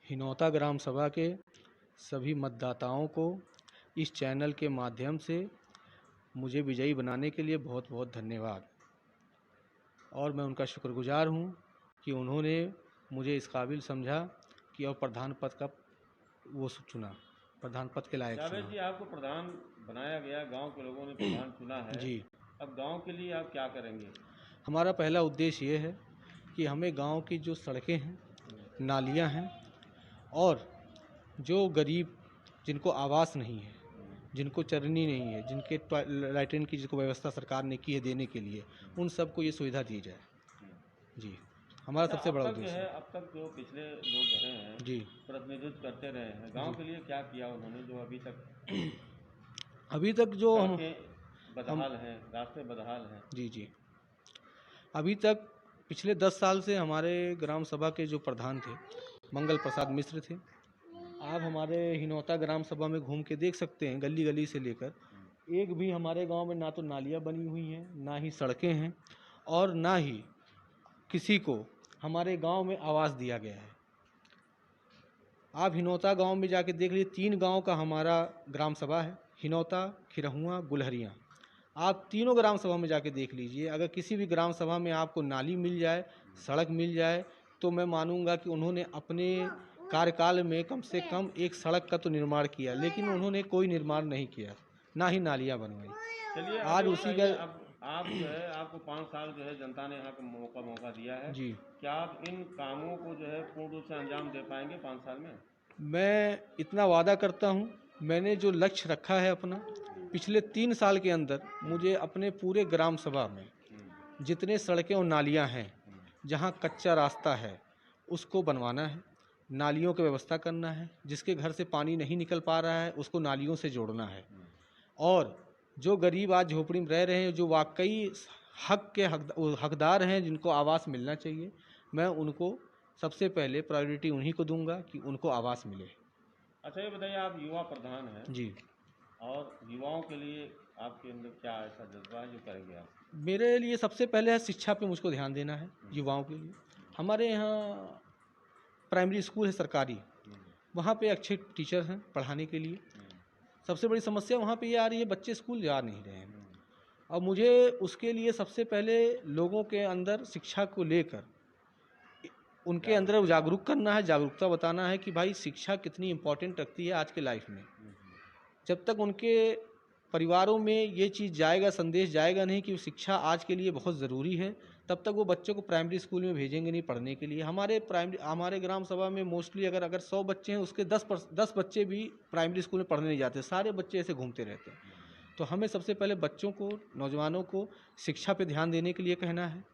हिनौता ग्राम सभा के सभी मतदाताओं को इस चैनल के माध्यम से मुझे विजयी बनाने के लिए बहुत बहुत धन्यवाद। और मैं उनका शुक्रगुजार हूँ कि उन्होंने मुझे इस काबिल समझा कि और प्रधान पद का वो चुना, प्रधान पद के लायक जावेद चुना। जी, आपको प्रधान बनाया गया, गांव के लोगों ने प्रधान चुना है। जी, अब गांव के लिए आप क्या करेंगे? हमारा पहला उद्देश्य ये है कि हमें गांव की जो सड़कें हैं, नालियां हैं और जो गरीब जिनको आवास नहीं है, जिनको चरनी नहीं है, जिनके लैट्रिन की जिसको व्यवस्था सरकार ने की है देने के लिए, उन सबको ये सुविधा दी जाए। जी, हमारा अच्छा, सबसे अब बड़ा तक जो उद्देश्य है, है। अब तक जो पिछले लोग रहे हैं, जी प्रतिनिधित्व करते रहे हैं, गांव जी, के लिए क्या किया उन्होंने जो अभी तक? अभी तक जो सड़कें हम बदहाल हैं, रास्ते बदहाल हैं। जी जी, अभी तक पिछले 10 साल से हमारे ग्राम सभा के जो प्रधान थे मंगल प्रसाद मिश्र थे। आप हमारे हिनौता ग्राम सभा में घूम के देख सकते हैं, गली गली से लेकर एक भी हमारे गांव में ना तो नालियां बनी हुई हैं, ना ही सड़कें हैं और ना ही किसी को हमारे गांव में आवास दिया गया है। आप हिनौता गांव में जाके देख लीजिए, 3 गांव का हमारा ग्राम सभा है, हिनौता, खिरहुआ, गुलहरियाँ। आप तीनों ग्राम सभा में जाके देख लीजिए, अगर किसी भी ग्राम सभा में आपको नाली मिल जाए, सड़क मिल जाए, तो मैं मानूंगा कि उन्होंने अपने कार्यकाल में कम से कम एक सड़क का तो निर्माण किया, लेकिन उन्होंने कोई निर्माण नहीं किया, ना ही नालियाँ बनवाई। चलिए, अब आज ये उसी बताइए, का अब आप जो है, आपको 5 साल जो है जनता ने यहाँ का मौका दिया है। जी, क्या आप इन कामों को जो है पूर्ण रूप से अंजाम दे पाएंगे 5 साल में? मैं इतना वादा करता हूँ, मैंने जो लक्ष्य रखा है अपना, पिछले 3 साल के अंदर मुझे अपने पूरे ग्राम सभा में जितने सड़कें और नालियाँ हैं, जहाँ कच्चा रास्ता है उसको बनवाना है, नालियों की व्यवस्था करना है, जिसके घर से पानी नहीं निकल पा रहा है उसको नालियों से जोड़ना है, और जो गरीब आज झोपड़ी में रह रहे हैं, जो वाकई हक के हकदार हैं, जिनको आवास मिलना चाहिए, मैं उनको सबसे पहले प्रायोरिटी उन्हीं को दूंगा कि उनको आवास मिले। अच्छा, ये बताइए, आप युवा प्रधान हैं जी, और युवाओं के लिए आपके अंदर क्या ऐसा जज्बा है जो करेंगे आप? मेरे लिए सबसे पहले है शिक्षा पे मुझको ध्यान देना है युवाओं के लिए। हमारे यहाँ प्राइमरी स्कूल है सरकारी, वहाँ पे अच्छे टीचर हैं पढ़ाने के लिए। सबसे बड़ी समस्या वहाँ पे ये आ रही है, बच्चे स्कूल जा नहीं रहे हैं। और मुझे उसके लिए सबसे पहले लोगों के अंदर शिक्षा को लेकर उनके अंदर जागरूक करना है, जागरूकता बताना है कि भाई शिक्षा कितनी इम्पोर्टेंट रखती है आज के लाइफ में। जब तक उनके परिवारों में ये चीज़ जाएगा, संदेश जाएगा नहीं कि शिक्षा आज के लिए बहुत ज़रूरी है, तब तक वो बच्चों को प्राइमरी स्कूल में भेजेंगे नहीं पढ़ने के लिए। हमारे ग्राम सभा में मोस्टली अगर 100 बच्चे हैं, उसके 10 बच्चे भी प्राइमरी स्कूल में पढ़ने नहीं जाते, सारे बच्चे ऐसे घूमते रहते हैं। तो हमें सबसे पहले बच्चों को, नौजवानों को शिक्षा पे ध्यान देने के लिए कहना है।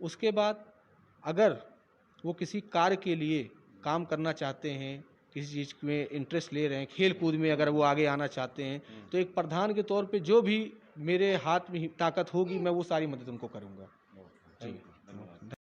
उसके बाद अगर वो किसी कार्य के लिए काम करना चाहते हैं, किसी चीज़ में इंटरेस्ट ले रहे हैं, खेल कूद में अगर वो आगे आना चाहते हैं, तो एक प्रधान के तौर पे जो भी मेरे हाथ में ताकत होगी, मैं वो सारी मदद उनको करूँगा। जी।